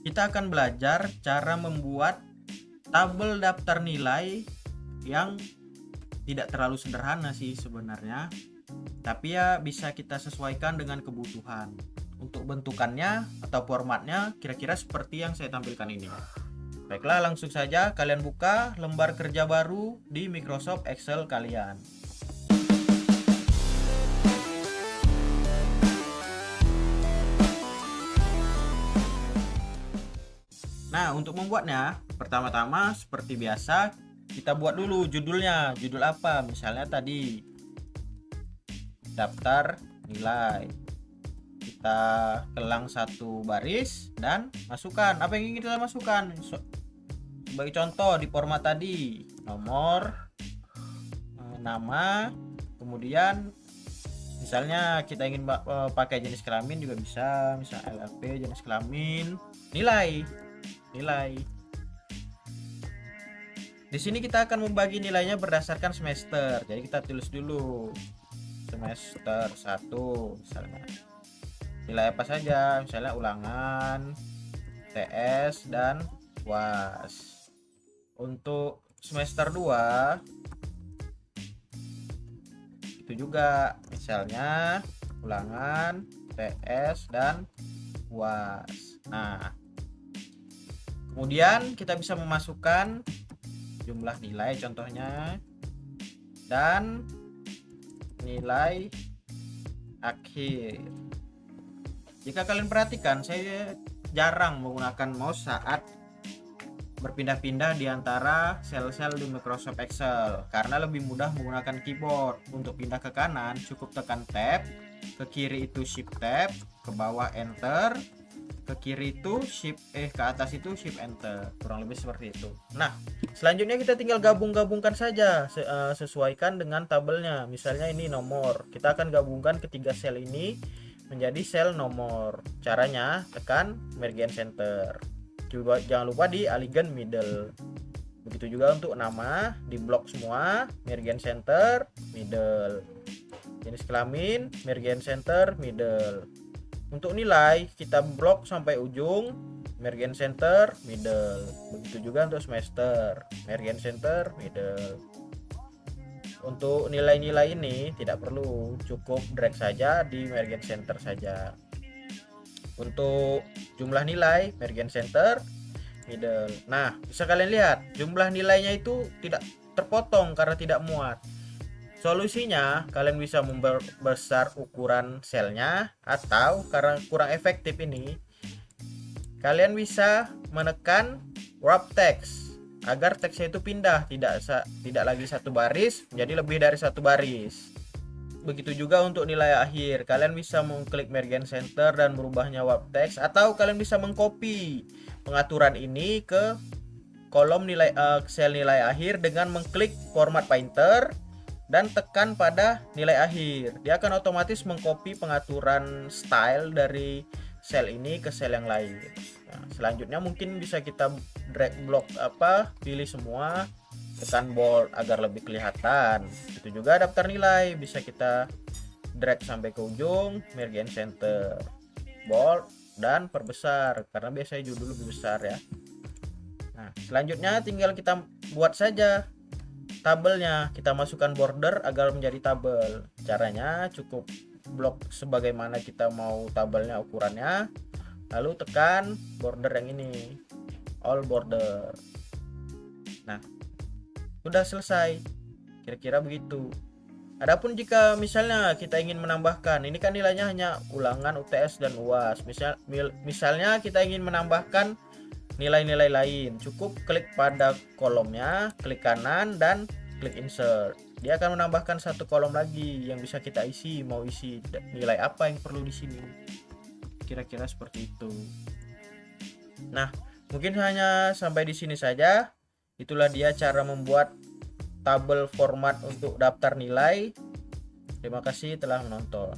kita akan belajar cara membuat tabel daftar nilai yang tidak terlalu sederhana sih sebenarnya, tapi ya bisa kita sesuaikan dengan kebutuhan. Untuk bentukannya atau formatnya kira-kira seperti yang saya tampilkan ini. Baiklah, langsung saja kalian buka lembar kerja baru di Microsoft Excel kalian. Nah, untuk membuatnya, pertama-tama seperti biasa, kita buat dulu judulnya. Judul apa? Misalnya tadi, daftar nilai. Kita kelang satu baris dan masukkan. Apa yang ingin kita masukkan? Sebagai contoh, di format tadi, nomor, nama, kemudian misalnya kita ingin pakai jenis kelamin juga bisa, misalnya LLP, jenis kelamin, nilai. Di sini kita akan membagi nilainya berdasarkan semester. Jadi kita tulis dulu semester 1 misalnya. Nilai apa saja? Misalnya ulangan, TS dan UAS. Untuk semester 2 itu juga, misalnya ulangan, TS dan UAS. Nah, kemudian kita bisa memasukkan jumlah nilai contohnya dan nilai akhir. Jika kalian perhatikan, saya jarang menggunakan mouse saat berpindah-pindah di antara sel-sel di Microsoft Excel karena lebih mudah menggunakan keyboard. Untuk pindah ke kanan cukup tekan tab, ke kiri itu shift tab, ke bawah enter, ke kiri itu shift ke atas itu shift enter, kurang lebih seperti itu. Nah, selanjutnya kita tinggal gabungkan saja, sesuaikan dengan tabelnya. Misalnya ini nomor, kita akan gabungkan ketiga sel ini menjadi sel nomor. Caranya tekan merge and center. Juga jangan lupa di align middle. Begitu juga untuk nama, di blok semua, merge and center, middle. Jenis kelamin, merge and center, middle. Untuk nilai kita blok sampai ujung, merge and center, middle. Begitu juga untuk semester, merge and center, middle. Untuk nilai-nilai ini tidak perlu, cukup drag saja di merge and center saja. Untuk jumlah nilai, merge and center, middle. Nah, bisa kalian lihat jumlah nilainya itu tidak terpotong karena tidak muat. Solusinya, kalian bisa membesar ukuran selnya, atau karena kurang efektif ini, kalian bisa menekan wrap text agar teksnya itu pindah, tidak lagi satu baris menjadi lebih dari satu baris. Begitu juga untuk nilai akhir, kalian bisa mengklik merge and center dan merubahnya wrap text, atau kalian bisa mengcopy pengaturan ini ke kolom nilai sel nilai akhir dengan mengklik format painter dan tekan pada nilai akhir. Dia akan otomatis mengcopy pengaturan style dari sel ini ke sel yang lain. Nah, selanjutnya mungkin bisa kita drag block pilih semua, tekan bold agar lebih kelihatan. Itu juga daftar nilai, bisa kita drag sampai ke ujung, merge and center, bold dan perbesar karena biasanya judul lebih besar ya. Nah, selanjutnya tinggal kita buat saja tabelnya. Kita masukkan border agar menjadi tabel. Caranya cukup blok sebagaimana kita mau tabelnya ukurannya, lalu tekan border yang ini, all border. Nah, sudah selesai, kira-kira begitu. Adapun jika misalnya kita ingin menambahkan, ini kan nilainya hanya ulangan, UTS dan UAS. Misalnya kita ingin menambahkan nilai-nilai lain, cukup klik pada kolomnya, klik kanan dan klik insert. Dia akan menambahkan satu kolom lagi yang bisa kita isi, mau isi nilai apa yang perlu di sini. Kira-kira seperti itu. Nah, mungkin hanya sampai di sini saja. Itulah dia cara membuat tabel format untuk daftar nilai. Terima kasih telah menonton.